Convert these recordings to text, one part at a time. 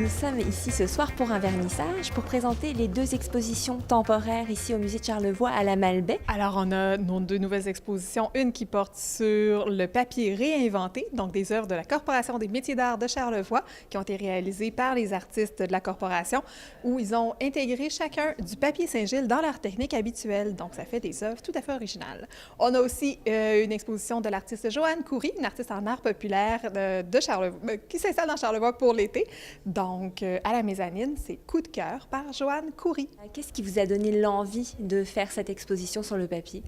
nous sommes ici ce soir pour un vernissage, pour présenter les deux expositions temporaires ici au Musée de Charlevoix à la Malbaie. Alors, on a nos deux nouvelles expositions, une qui porte sur le papier réinventé, donc des œuvres de la Corporation des métiers d'art de Charlevoix qui ont été réalisées par les artistes de la Corporation, où ils ont intégré chacun du papier Saint-Gilles dans leur technique habituelle. Donc, ça fait des œuvres tout à fait originales. On a aussi une exposition de l'artiste Joanne Coury, une artiste en art populaire de Charlevoix, qui s'installe dans Charlevoix pour l'été. Donc, à la mezzanine, c'est Coup de cœur par Joanne Coury. Qu'est-ce qui vous a donné l'envie de faire cette exposition sur le papier?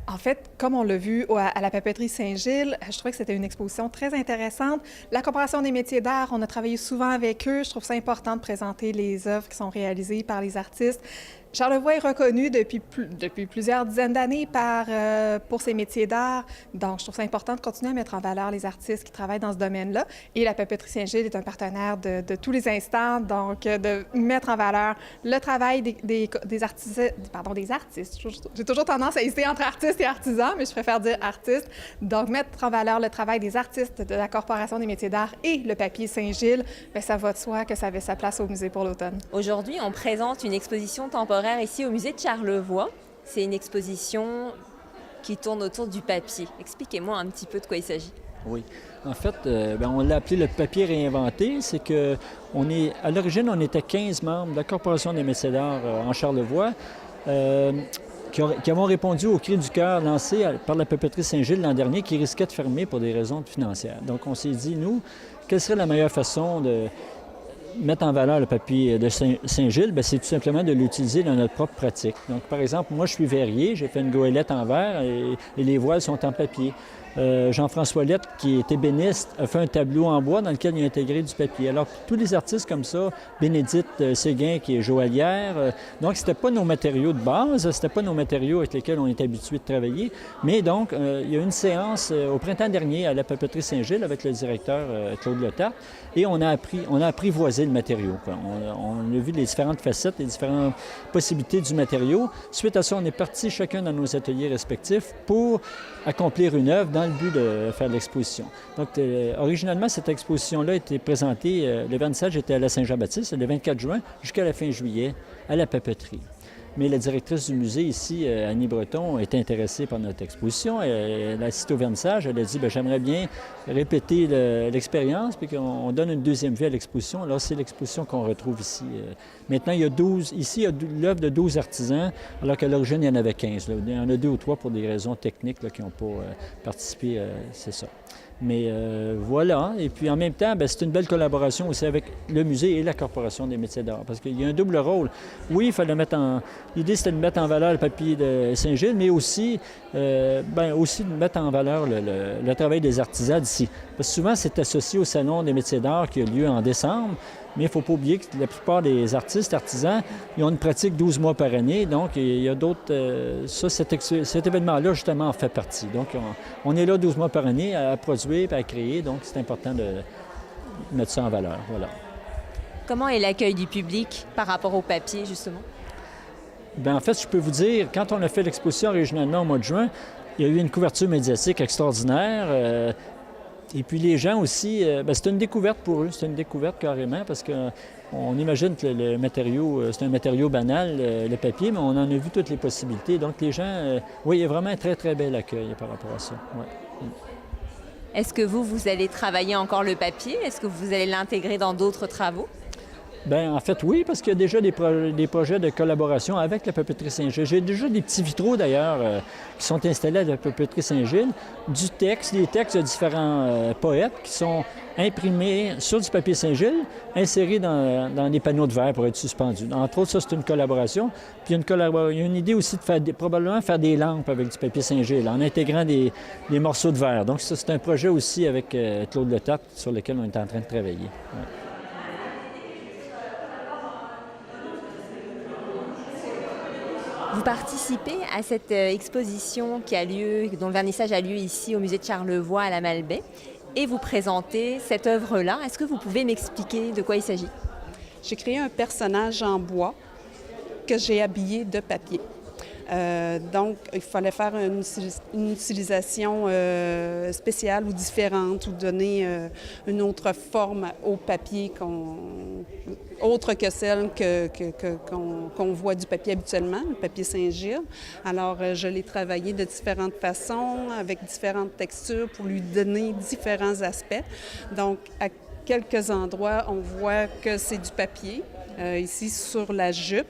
En fait, comme on l'a vu à la papeterie Saint-Gilles, je trouvais que c'était une exposition très intéressante. La Corporation des métiers d'art, on a travaillé souvent avec eux. Je trouve ça important de présenter les œuvres qui sont réalisées par les artistes. Charlevoix est reconnu depuis plusieurs dizaines d'années pour ses métiers d'art. Donc, je trouve ça important de continuer à mettre en valeur les artistes qui travaillent dans ce domaine-là. Et la papeterie Saint-Gilles est un partenaire de tous les instants, donc de mettre en valeur le travail des artistes. J'ai toujours tendance à hésiter entre artistes et artisans, mais je préfère dire artistes. Donc, mettre en valeur le travail des artistes de la Corporation des métiers d'art et le papier Saint-Gilles, bien, ça va de soi que ça avait sa place au musée pour l'automne. Aujourd'hui, on présente une exposition temporaire ici au Musée de Charlevoix. C'est une exposition qui tourne autour du papier. Expliquez-moi un petit peu de quoi il s'agit. Oui. En fait, on l'a appelé le papier réinventé. C'est que à l'origine, on était 15 membres de la Corporation des métiers d'art en Charlevoix qui avons répondu au cri du cœur lancé par la papeterie Saint-Gilles l'an dernier qui risquait de fermer pour des raisons financières. Donc, on s'est dit, nous, quelle serait la meilleure façon de mettre en valeur le papier de Saint-Gilles? Bien, c'est tout simplement de l'utiliser dans notre propre pratique. Donc, par exemple, moi, je suis verrier, j'ai fait une goélette en verre et les voiles sont en papier. Jean-François Lettre, qui est ébéniste, a fait un tableau en bois dans lequel il a intégré du papier. Alors, tous les artistes comme ça, Bénédicte Séguin, qui est joaillière, donc, c'était pas nos matériaux de base, c'était pas nos matériaux avec lesquels on est habitué de travailler, mais donc, il y a une séance au printemps dernier à la papeterie Saint-Gilles avec le directeur Claude Letarte, et on a apprivoisé le matériau. On a vu les différentes facettes, les différentes possibilités du matériau. Suite à ça, on est partis chacun dans nos ateliers respectifs pour accomplir une œuvre dans le but de faire l'exposition. Donc, originalement, cette exposition-là a été présentée, le vernissage était à la Saint-Jean-Baptiste, le 24 juin, jusqu'à la fin juillet, à la papeterie. Mais la directrice du musée ici, Annie Breton, est intéressée par notre exposition. Elle a assisté au vernissage. Elle a dit, bien, j'aimerais bien répéter l'expérience, puis qu'on donne une deuxième vie à l'exposition. Alors, c'est l'exposition qu'on retrouve ici. Maintenant, il y a il y a l'œuvre de 12 artisans, alors qu'à l'origine, il y en avait 15. Là. Il y en a 2 ou 3 pour des raisons techniques là, qui n'ont pas participé, c'est ça. Mais voilà. Et puis en même temps, bien, c'est une belle collaboration aussi avec le musée et la Corporation des métiers d'art. Parce qu'il y a un double rôle. Oui, il fallait l'idée, c'était de mettre en valeur le papier de Saint-Gilles, mais aussi, aussi de mettre en valeur le travail des artisans d'ici. Parce que souvent, c'est associé au Salon des métiers d'art qui a lieu en décembre. Mais il ne faut pas oublier que la plupart des artistes, artisans, ils ont une pratique 12 mois par année. Donc, il y a d'autres... cet événement-là, justement, en fait partie. Donc, on est là 12 mois par année à produire et à créer. Donc, c'est important de mettre ça en valeur. Voilà. Comment est l'accueil du public par rapport au papier, justement? Bien, en fait, je peux vous dire, quand on a fait l'exposition originalement au mois de juin, il y a eu une couverture médiatique extraordinaire. Et puis les gens aussi, c'est une découverte pour eux, c'est une découverte carrément parce qu'on imagine que le matériau, c'est un matériau banal, le papier, mais on en a vu toutes les possibilités. Donc les gens, oui, il y a vraiment un très, très bel accueil par rapport à ça. Ouais. Est-ce que vous allez travailler encore le papier? Est-ce que vous allez l'intégrer dans d'autres travaux? Bien, en fait, oui, parce qu'il y a déjà des projets de collaboration avec la papeterie Saint-Gilles. J'ai déjà des petits vitraux, d'ailleurs, qui sont installés à la papeterie Saint-Gilles, des textes de différents poètes qui sont imprimés sur du papier Saint-Gilles, insérés dans des panneaux de verre pour être suspendus. Entre autres, ça, c'est une collaboration. Puis il y a une idée aussi de probablement faire des lampes avec du papier Saint-Gilles, en intégrant des morceaux de verre. Donc, ça, c'est un projet aussi avec Claude Letarte sur lequel on est en train de travailler. Ouais. Vous participez à cette exposition dont le vernissage a lieu ici au Musée de Charlevoix à la Malbaie et vous présentez cette œuvre-là. Est-ce que vous pouvez m'expliquer de quoi il s'agit? J'ai créé un personnage en bois que j'ai habillé de papier. Donc, il fallait faire une utilisation spéciale ou différente ou donner une autre forme au papier autre que celle qu'on voit du papier habituellement, le papier Saint-Gilles. Alors, je l'ai travaillé de différentes façons, avec différentes textures pour lui donner différents aspects. Donc, à quelques endroits, on voit que c'est du papier. Ici, sur la jupe.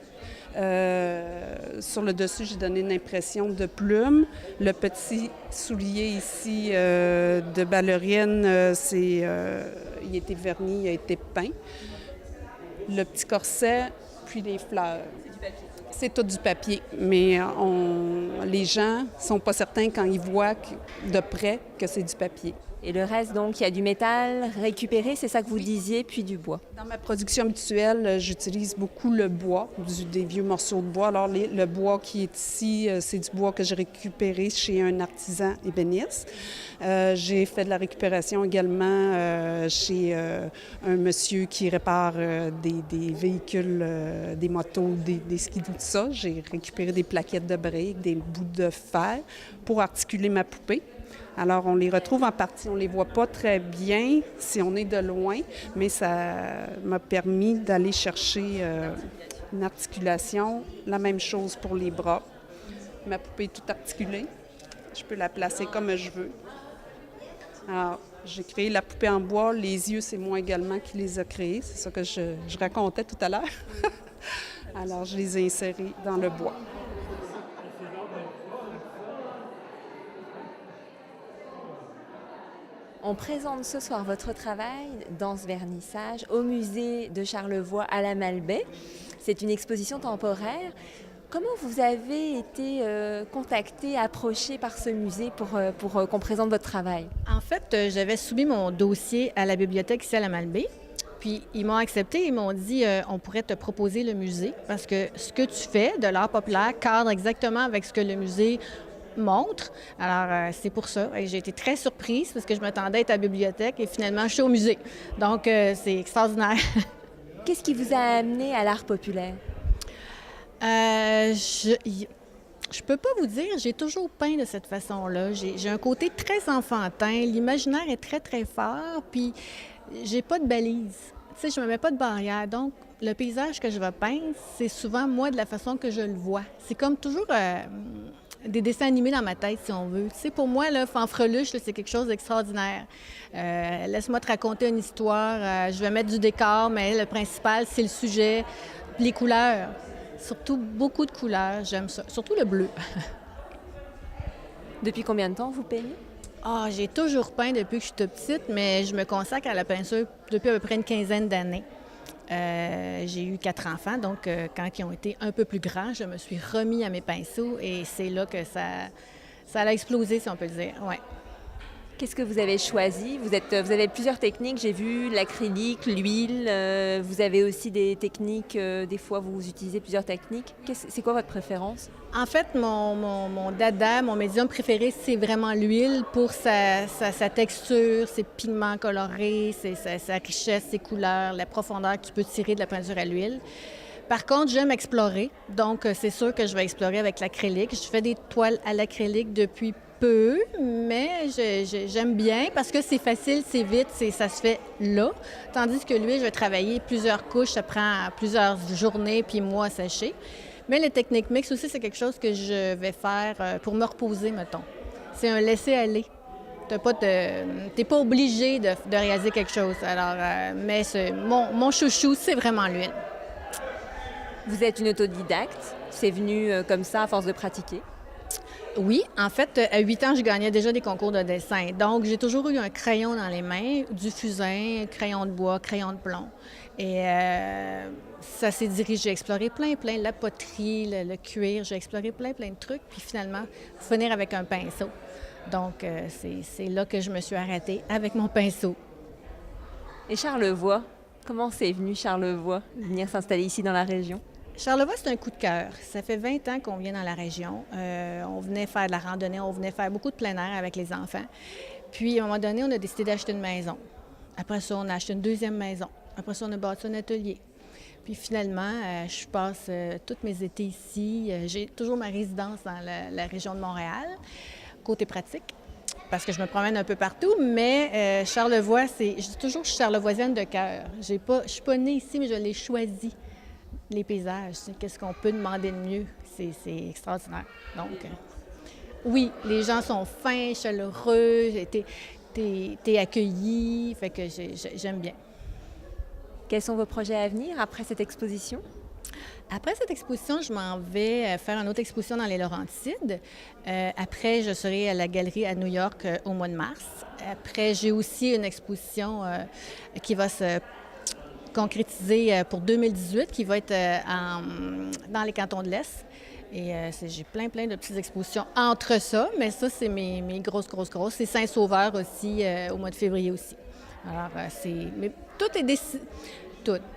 Sur le dessus, j'ai donné une impression de plume. Le petit soulier ici de ballerine, il a été verni, il a été peint. Le petit corset, puis les fleurs. C'est tout du papier, mais les gens ne sont pas certains quand ils voient de près que c'est du papier. Et le reste, donc, il y a du métal récupéré, c'est ça que vous disiez, puis du bois. Dans ma production habituelle, j'utilise beaucoup le bois, des vieux morceaux de bois. Alors, le bois qui est ici, c'est du bois que j'ai récupéré chez un artisan ébéniste. J'ai fait de la récupération également chez un monsieur qui répare des véhicules, des motos, des skis, tout ça. J'ai récupéré des plaquettes de briques, des bouts de fer pour articuler ma poupée. Alors, on les retrouve en partie. On ne les voit pas très bien si on est de loin, mais ça m'a permis d'aller chercher une articulation. La même chose pour les bras. Ma poupée est toute articulée. Je peux la placer comme je veux. Alors, j'ai créé la poupée en bois. Les yeux, c'est moi également qui les a créés. C'est ça que je racontais tout à l'heure. Alors, je les ai insérés dans le bois. On présente ce soir votre travail dans ce vernissage au musée de Charlevoix à la Malbaie. C'est une exposition temporaire. Comment vous avez été contacté, approché par ce musée pour qu'on présente votre travail? En fait, j'avais soumis mon dossier à la bibliothèque ici à la Malbaie. Puis ils m'ont accepté, ils m'ont dit on pourrait te proposer le musée parce que ce que tu fais de l'art populaire cadre exactement avec ce que le musée montre. Alors, c'est pour ça. Et j'ai été très surprise parce que je m'attendais à être à la bibliothèque et finalement, je suis au musée. Donc, c'est extraordinaire. Qu'est-ce qui vous a amené à l'art populaire? Je peux pas vous dire, j'ai toujours peint de cette façon-là. J'ai un côté très enfantin. L'imaginaire est très, très fort. Puis, j'ai pas de balise. Tu sais, je me mets pas de barrière. Donc, le paysage que je vais peindre, c'est souvent, moi, de la façon que je le vois. C'est comme toujours des dessins animés dans ma tête, si on veut. Tu sais, pour moi, là, Fanfreluche, c'est quelque chose d'extraordinaire. Laisse-moi te raconter une histoire. Je vais mettre du décor, mais le principal, c'est le sujet, les couleurs. Surtout beaucoup de couleurs, j'aime ça. Surtout le bleu. Depuis combien de temps vous peignez? J'ai toujours peint depuis que je suis toute petite, mais je me consacre à la peinture depuis à peu près une quinzaine d'années. J'ai eu 4 enfants, donc quand ils ont été un peu plus grands, je me suis remis à mes pinceaux et c'est là que ça a explosé, si on peut le dire. Ouais. Qu'est-ce que vous avez choisi? Vous avez plusieurs techniques, j'ai vu l'acrylique, l'huile, vous avez aussi des techniques, des fois vous utilisez plusieurs techniques. C'est quoi votre préférence? En fait, mon dada, mon médium préféré, c'est vraiment l'huile pour sa texture, ses pigments colorés, sa richesse, ses couleurs, la profondeur que tu peux tirer de la peinture à l'huile. Par contre, j'aime explorer, donc c'est sûr que je vais explorer avec l'acrylique. Je fais des toiles à l'acrylique depuis peu, mais j'aime bien parce que c'est facile, c'est vite, ça se fait là. Tandis que l'huile, je vais travailler plusieurs couches, ça prend plusieurs journées puis mois à sécher. Mais les techniques mixtes aussi, c'est quelque chose que je vais faire pour me reposer, mettons. C'est un laisser-aller. T'es pas obligé de réaliser quelque chose. Alors, mais mon chouchou, c'est vraiment l'huile. Vous êtes une autodidacte. C'est venu comme ça à force de pratiquer? Oui, en fait, à 8 ans, je gagnais déjà des concours de dessin. Donc, j'ai toujours eu un crayon dans les mains, du fusain, crayon de bois, crayon de plomb. Et ça s'est dirigé. J'ai exploré plein, la poterie, le cuir. J'ai exploré plein de trucs. Puis finalement, finir avec un pinceau. Donc, c'est là que je me suis arrêtée avec mon pinceau. Et Charlevoix, comment c'est venu Charlevoix, venir s'installer ici dans la région? Charlevoix, c'est un coup de cœur. Ça fait 20 ans qu'on vient dans la région. On venait faire de la randonnée, on venait faire beaucoup de plein air avec les enfants. Puis, à un moment donné, on a décidé d'acheter une maison. Après ça, on a acheté une deuxième maison. Après ça, on a bâti un atelier. Puis finalement, je passe tous mes étés ici. J'ai toujours ma résidence dans la région de Montréal, côté pratique, parce que je me promène un peu partout, mais Charlevoix, je dis toujours que je suis charlevoisienne de cœur. Je ne suis pas née ici, mais je l'ai choisi. Les paysages, qu'est-ce qu'on peut demander de mieux? C'est extraordinaire. Donc, oui, les gens sont fins, chaleureux, t'es accueilli, fait que j'aime bien. Quels sont vos projets à venir après cette exposition? Après cette exposition, je m'en vais faire une autre exposition dans les Laurentides. Après, je serai à la galerie à New York au mois de mars. Après, j'ai aussi une exposition qui va se concrétiser pour 2018, qui va être dans les cantons de l'Est. Et j'ai plein de petites expositions entre ça, mais ça, c'est mes grosses. C'est Saint-Sauveur aussi, au mois de février aussi. Alors, mais tout est décidé.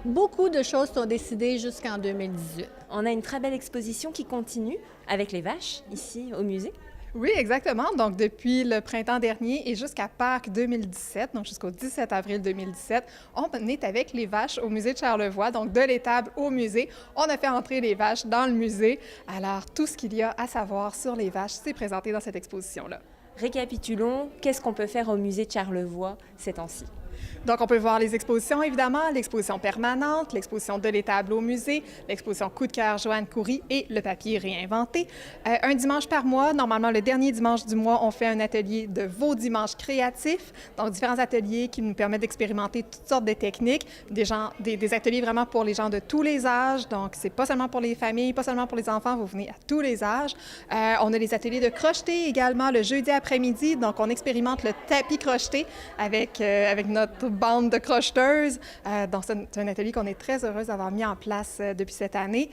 Beaucoup de choses sont décidées jusqu'en 2018. On a une très belle exposition qui continue avec les vaches, ici, au musée. Oui, exactement. Donc, depuis le printemps dernier et jusqu'à Pâques 2017, donc jusqu'au 17 avril 2017, on est avec les vaches au musée de Charlevoix. Donc, de l'étable au musée, on a fait entrer les vaches dans le musée. Alors, tout ce qu'il y a à savoir sur les vaches, c'est présenté dans cette exposition-là. Récapitulons, qu'est-ce qu'on peut faire au musée de Charlevoix ces temps-ci? Donc, on peut voir les expositions, évidemment, l'exposition permanente, l'exposition de l'étable au musée, l'exposition Coup de cœur Joanne Coury et le papier réinventé. Un dimanche par mois, normalement le dernier dimanche du mois, on fait un atelier de vos dimanches créatifs, donc différents ateliers qui nous permettent d'expérimenter toutes sortes de techniques, des ateliers vraiment pour les gens de tous les âges, donc c'est pas seulement pour les familles, pas seulement pour les enfants, vous venez à tous les âges. On a les ateliers de crocheté également le jeudi après-midi, donc on expérimente le tapis crocheté avec notre bande de crocheteuses. Donc, c'est un atelier qu'on est très heureuse d'avoir mis en place depuis cette année.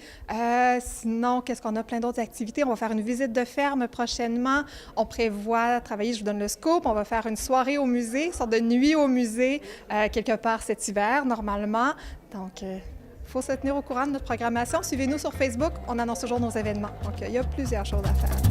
Sinon, qu'est-ce qu'on a? Plein d'autres activités. On va faire une visite de ferme prochainement. On prévoit travailler, je vous donne le scoop, on va faire une soirée au musée, une sorte de nuit au musée, quelque part cet hiver, normalement. Donc, il faut se tenir au courant de notre programmation. Suivez-nous sur Facebook, on annonce toujours nos événements. Donc, il y a plusieurs choses à faire.